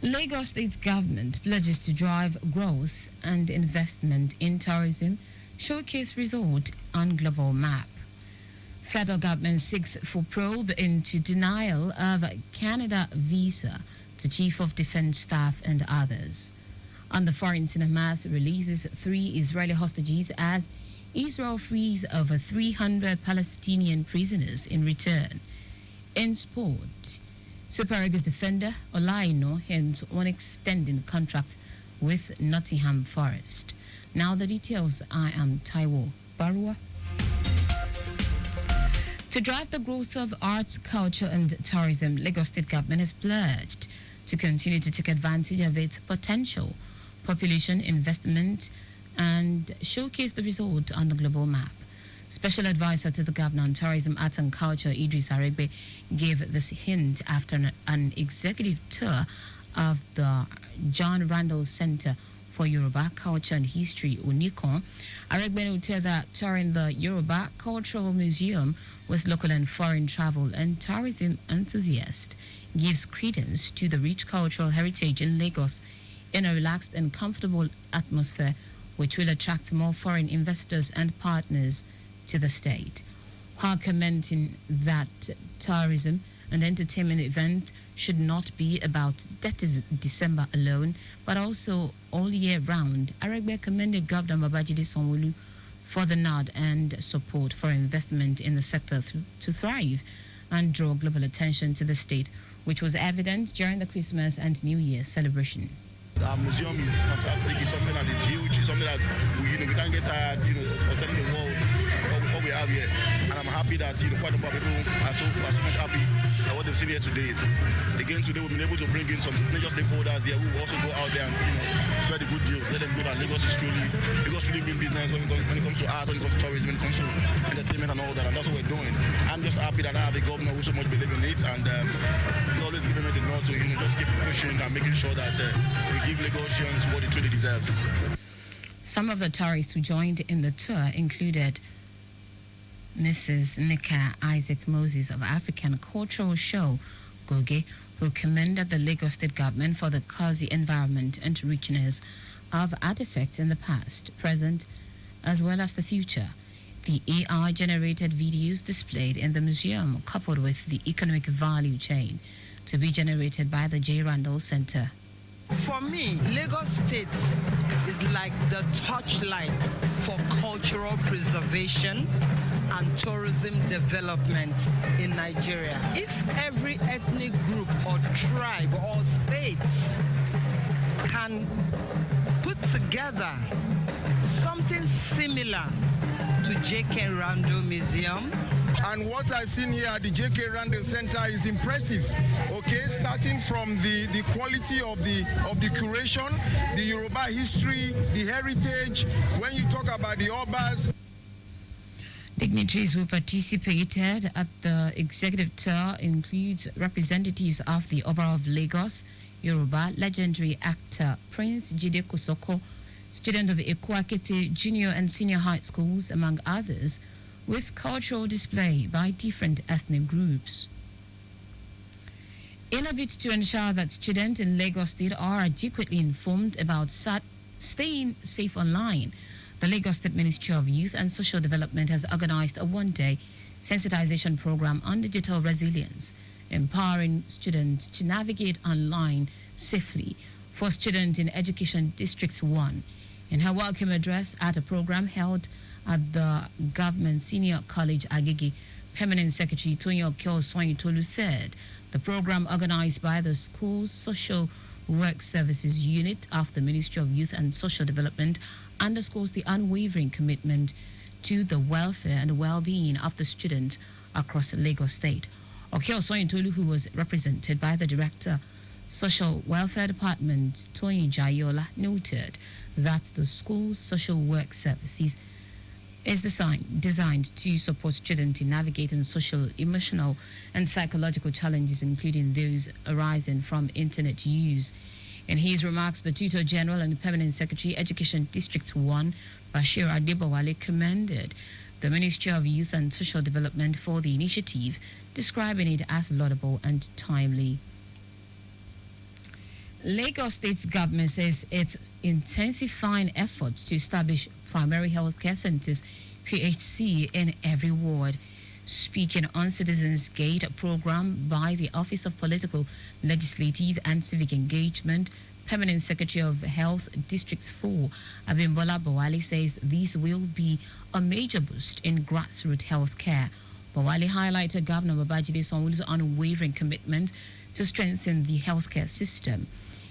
Lagos State government pledges to drive growth and investment in tourism, showcase result on global map. Federal government seeks for probe into denial of Canada visa to Chief of Defense Staff and others. On the foreign Hamas releases 3 Israeli hostages as Israel frees over 300 Palestinian prisoners in return. In sport, Super Eagles defender Olaino hence on extending contract with Nottingham Forest. Now the details. I am Taiwo Baruwa. To drive the growth of arts, culture and tourism, Lagos State government has pledged to continue to take advantage of its potential, population, investment and showcase the result on the global map. Special advisor to the governor on tourism, art and culture, Idris Aregbe, gave this hint after an executive tour of the John Randall Center for Yoruba Culture and History, Unikon. Aregbe noted that touring the Yoruba Cultural Museum with local and foreign travel and tourism enthusiasts gives credence to the rich cultural heritage in Lagos in a relaxed and comfortable atmosphere, which will attract more foreign investors and partners to the state. While commenting that tourism and entertainment event should not be about December alone, but also all year round, Aregbe commended Governor Babajide Sanwo-Olu for the nod and support for investment in the sector to thrive and draw global attention to the state, which was evident during the Christmas and New Year celebration. Our museum is fantastic. It's something that is huge. It's something that we can't get tired, of telling the world what we have here. And I'm happy that quite a number of people are so much happy at what they've seen here today. Again, today we've been able to bring in some major stakeholders here who will also go out there and spread the good deals. Let them know that Lagos truly mean business when it comes to art, when it comes to tourism, when it comes to entertainment and all that. And that's what we're doing. I'm just happy that I have a governor who so much believes in it, and he's always giving me the nod to just keep pushing and making sure that we give Lagosians what it truly deserves. Some of the tourists who joined in the tour included Mrs. Nika Isaac Moses of African Cultural Show, Goge, who commended the Lagos State government for the cozy environment and richness of artifacts in the past, present, as well as the future. The AI-generated videos displayed in the museum, coupled with the economic value chain to be generated by the J. Randall Center. For me, Lagos State is like the touchlight for cultural preservation and tourism development in Nigeria. If every ethnic group or tribe or state can put together something similar to J.K. Randall Museum. And what I've seen here at the J.K. Randall Center is impressive. Okay, starting from the quality of the curation, the Yoruba history, the heritage. When you talk about the Obas. Dignitaries who participated at the executive tour includes representatives of the Oba of Lagos, Yoruba, legendary actor Prince Jide Kosoko, student of Ekwakete Junior and Senior High Schools, among others, with cultural display by different ethnic groups. In a bid to ensure that students in Lagos State are adequately informed about staying safe online, the Lagos State Ministry of Youth and Social Development has organized a one-day sensitization program on digital resilience, empowering students to navigate online safely for students in Education District 1. In her welcome address at a program held at the Government Senior College Agege, Permanent Secretary Tonyo Tolu said the program organized by the school's Social Work Services Unit of the Ministry of Youth and Social Development underscores the unwavering commitment to the welfare and well-being of the students across Lagos State. Okeo Tolu, who was represented by the Director, Social Welfare Department, Toyin Jayola, noted that the school's Social Work Services is designed to support students in navigating social, emotional, and psychological challenges, including those arising from internet use. In his remarks, the Tutor General and Permanent Secretary, Education District 1, Bashir Adebowale, commended the Ministry of Youth and Social Development for the initiative, describing it as laudable and timely. Lagos State's government says it's intensifying efforts to establish primary health care centers, PHC, in every ward. Speaking on Citizens Gate, a program by the Office of Political, Legislative and Civic Engagement, Permanent Secretary of Health District 4, Abimbola Bawali, says this will be a major boost in grassroots health care. Bawali highlighted Governor Babajide Sanwo-Olu's unwavering commitment to strengthen the healthcare system.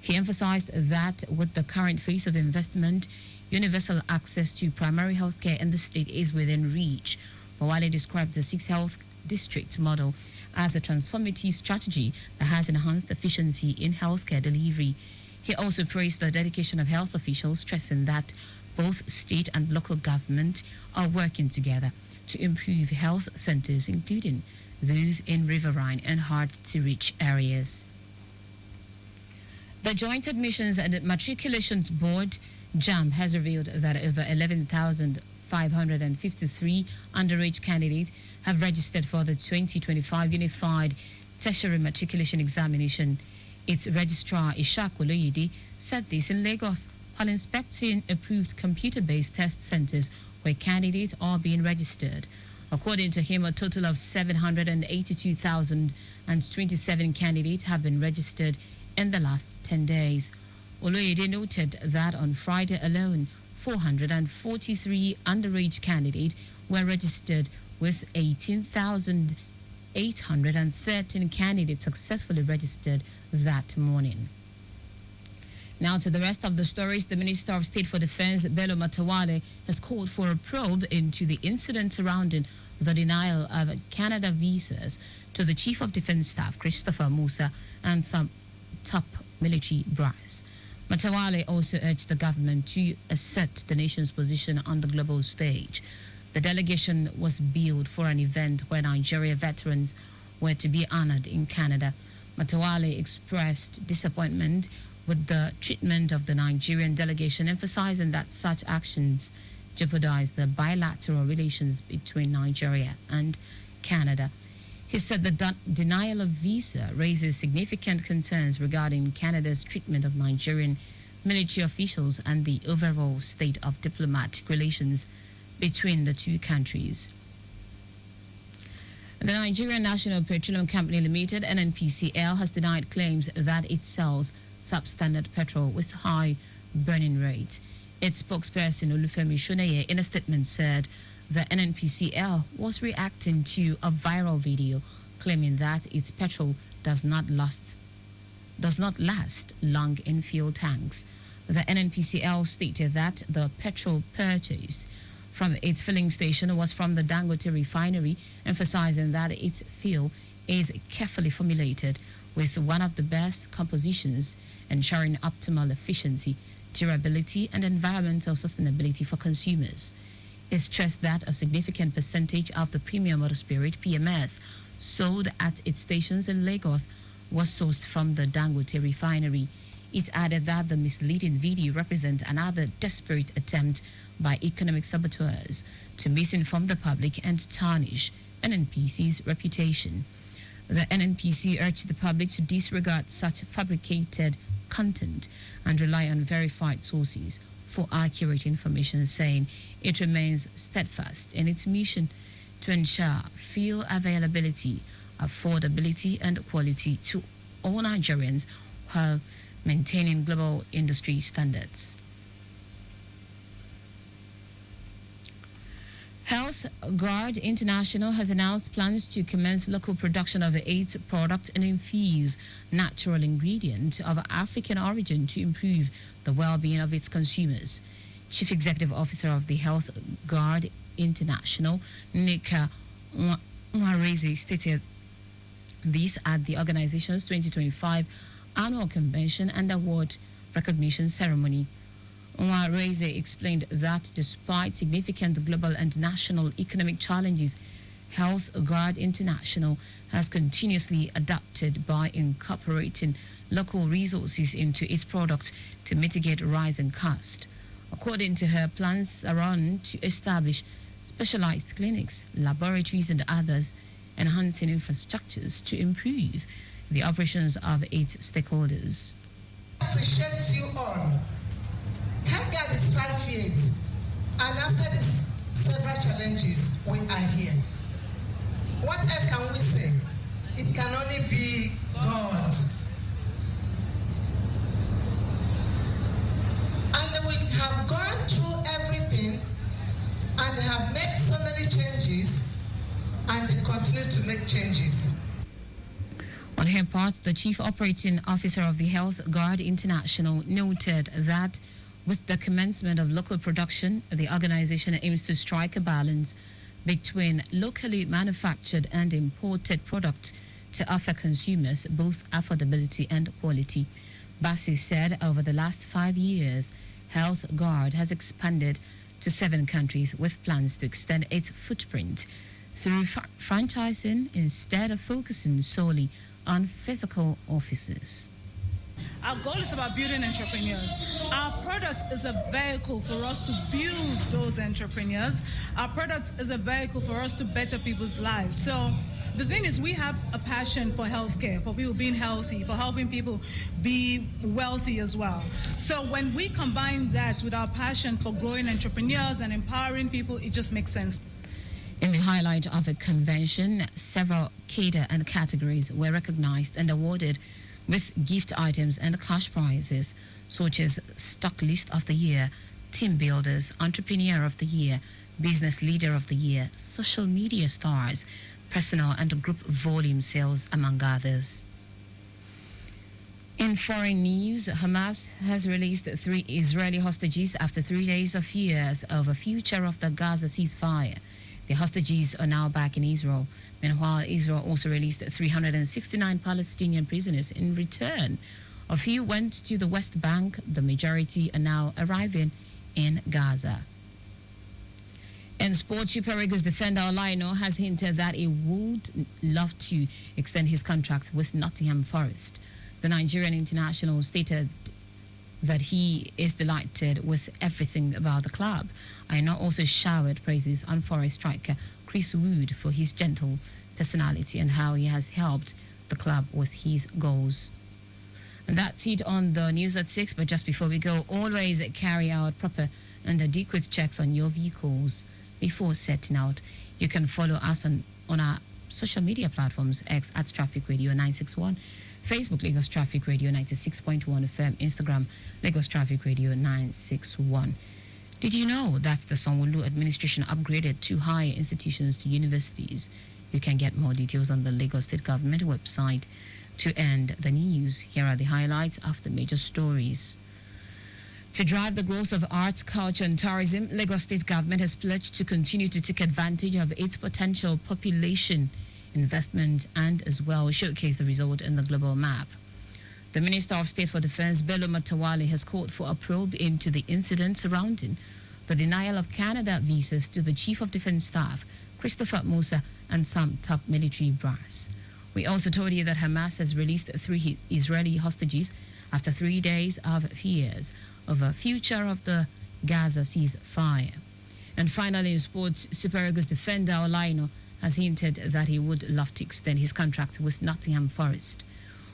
He emphasized that with the current phase of investment, universal access to primary health care in the state is within reach. Bawali described the 6 health district model as a transformative strategy that has enhanced efficiency in healthcare delivery. He also praised the dedication of health officials, stressing that both state and local government are working together to improve health centers, including those in riverine and hard-to-reach areas. The Joint Admissions and Matriculations Board, JAMB, has revealed that over 11,553 underage candidates have registered for the 2025 Unified Tertiary Matriculation Examination. Its registrar, Ishaq Oloyede, said this in Lagos while inspecting approved computer-based test centers where candidates are being registered. According to him, a total of 782,027 candidates have been registered in the last 10 days. Oloyede noted that on Friday alone, 443 underage candidates were registered, with 18,813 candidates successfully registered that morning. Now to the rest of the stories. The Minister of State for Defense, Bello Matawalle, has called for a probe into the incident surrounding the denial of Canada visas to the Chief of Defense Staff, Christopher Musa, and some top military brass. Matawalle also urged the government to assert the nation's position on the global stage. The delegation was billed for an event where Nigeria veterans were to be honored in Canada. Matawalle expressed disappointment with the treatment of the Nigerian delegation, emphasizing that such actions jeopardize the bilateral relations between Nigeria and Canada. He said the denial of visa raises significant concerns regarding Canada's treatment of Nigerian military officials and the overall state of diplomatic relations between the two countries. The Nigerian National Petroleum Company Limited, NNPCL, has denied claims that it sells substandard petrol with high burning rates. Its spokesperson, Olufemi Shoneye, in a statement said the NNPCL was reacting to a viral video claiming that its petrol does not last long in fuel tanks. The NNPCL stated that the petrol purchased from its filling station was from the Dangote refinery, emphasizing that its fuel is carefully formulated with one of the best compositions, ensuring optimal efficiency, durability, and environmental sustainability for consumers. It stressed that a significant percentage of the premium motor spirit, PMS, sold at its stations in Lagos was sourced from the Dangote refinery. It added that the misleading video represents another desperate attempt by economic saboteurs to misinform the public and tarnish NNPC's reputation. The NNPC urged the public to disregard such fabricated content and rely on verified sources for accurate information, saying it remains steadfast in its mission to ensure fuel availability, affordability, and quality to all Nigerians while maintaining global industry standards. Health Guard International has announced plans to commence local production of its product and infuse natural ingredient of African origin to improve the well-being of its consumers. Chief Executive Officer of the Health Guard International, Nika Mwareze, stated this at the organization's 2025 annual convention and award recognition ceremony. Mwareze explained that despite significant global and national economic challenges, Health Guard International has continuously adapted by incorporating local resources into its product to mitigate rising cost. According to her, plans are on to establish specialized clinics, laboratories, and others, enhancing infrastructures to improve the operations of its stakeholders. appreciate you all. Health Guard is 5 years, and after this several challenges, we are here. What else can we say? It can only be God. And we have gone through everything and have made so many changes and continue to make changes. On her part, the Chief Operating Officer of the Health Guard International noted that with the commencement of local production, the organization aims to strike a balance between locally manufactured and imported products to offer consumers both affordability and quality. Bassi said over the last 5 years, Health Guard has expanded to 7 countries with plans to extend its footprint through franchising instead of focusing solely on physical offices. Our goal is about building entrepreneurs. Our product is a vehicle for us to build those entrepreneurs. Our product is a vehicle for us to better people's lives. So the thing is, we have a passion for healthcare, for people being healthy, for helping people be wealthy as well. So when we combine that with our passion for growing entrepreneurs and empowering people, it just makes sense. In the highlight of a convention, several cadre and categories were recognized and awarded with gift items and cash prizes, such as Stock List of the Year, Team Builders, Entrepreneur of the Year, Business Leader of the Year, Social Media Stars, Personal and Group Volume Sales, among others. In foreign news, Hamas has released 3 Israeli hostages after 3 days of fears of a future of the Gaza ceasefire. The hostages are now back in Israel. Meanwhile, Israel also released 369 Palestinian prisoners in return. A few went to the West Bank. The majority are now arriving in Gaza. In sports, Super Eagles defender Olaino has hinted that he would love to extend his contract with Nottingham Forest. The Nigerian international stated that he is delighted with everything about the club. Aina also showered praises on Forest striker Chris Wood for his gentle personality and how he has helped the club with his goals. And that's it on the news at 6. But just before we go, always carry out proper and adequate checks on your vehicles before setting out. You can follow us on our social media platforms: X at Traffic Radio 961, Facebook Lagos Traffic Radio 96.1 FM, Instagram Lagos Traffic Radio 961. Did you know that the Sanwo-Olu administration upgraded 2 higher institutions to universities? You can get more details on the Lagos State Government website. To end the news, here are the highlights of the major stories. To drive the growth of arts, culture and tourism, Lagos State Government has pledged to continue to take advantage of its potential population investment and as well showcase the result in the global map. The Minister of State for Defense, Bello Matawale, has called for a probe into the incident surrounding the denial of Canada visas to the Chief of Defense Staff, Christopher Musa, and some top military brass. We also told you that Hamas has released 3 Israeli hostages after 3 days of fears of a future of the Gaza ceasefire. And finally, in sports, Super Eagles defender Olaino has hinted that he would love to extend his contract with Nottingham Forest.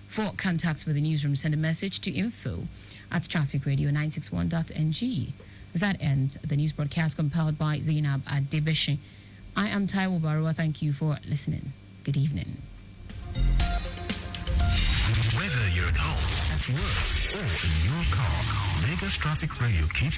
For contact with the newsroom, send a message to info@trafficradio961.ng. That ends the news broadcast compiled by Zainab Adebeshi. I am Taiwo Baruwa. Thank you for listening. Good evening. Whether you're at home, at work, or in your car, Lagos Traffic Radio keeps